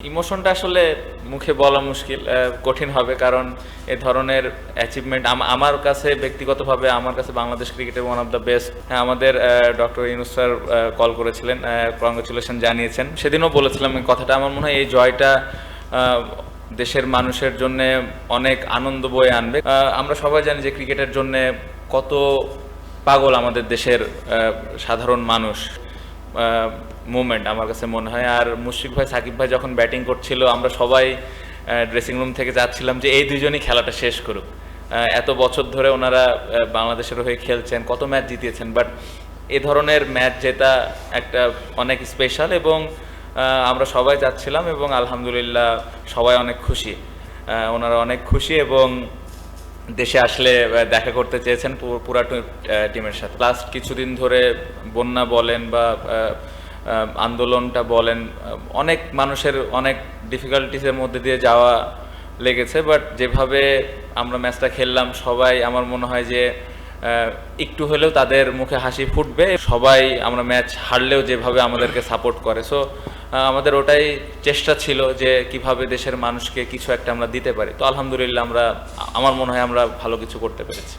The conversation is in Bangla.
ইমোশনটা আসলে মুখে বলা মুশকিল, কঠিন হবে, কারণ এ ধরনের অ্যাচিভমেন্ট আমার কাছে ব্যক্তিগতভাবে আমার কাছে বাংলাদেশ ক্রিকেটের ওয়ান অফ দ্য বেস্ট। হ্যাঁ, আমাদের ডক্টর ইউনূস স্যার কল করেছিলেন, কংগ্রেচুলেশন জানিয়েছেন। সেদিনও বলেছিলাম এই কথাটা। আমার মনে হয় এই জয়টা দেশের মানুষের জন্য অনেক আনন্দ বয়ে আনবে। আমরা সবাই জানি যে ক্রিকেটের জন্য কত পাগল আমাদের দেশের সাধারণ মানুষ। মুভমেন্ট আমার কাছে মনে হয়। আর মুশফিক ভাই, সাকিব ভাই যখন ব্যাটিং করছিল, আমরা সবাই ড্রেসিং রুম থেকে যাচ্ছিলাম যে এই দুজনই খেলাটা শেষ করুক। এত বছর ধরে ওনারা বাংলাদেশের হয়ে খেলছেন, কত ম্যাচ জিতিয়েছেন, বাট এ ধরনের ম্যাচ জেতা একটা অনেক স্পেশাল, এবং আমরা সবাই যাচ্ছিলাম এবং আলহামদুলিল্লাহ সবাই অনেক খুশি। ওনারা অনেক খুশি এবং দেশে আসলে দেখা করতে চেয়েছেন পুরা টিমের সাথে। লাস্ট কিছুদিন ধরে বন্যা বলেন বা আন্দোলনটা বলেন, অনেক মানুষের অনেক ডিফিকাল্টিসের মধ্যে দিয়ে যাওয়া লেগেছে, বাট যেভাবে আমরা ম্যাচটা খেললাম, সবাই আমার মনে হয় যে একটু হলেও তাদের মুখে হাসি ফুটবে। সবাই আমরা ম্যাচ হারলেও যেভাবে আমাদেরকে সাপোর্ট করে, সো আমাদের ওটাই চেষ্টা ছিল যে কিভাবে দেশের মানুষকে কিছু একটা আমরা দিতে পারি। তো আলহামদুলিল্লাহ আমার মনে হয় আমরা ভালো কিছু করতে পেরেছি।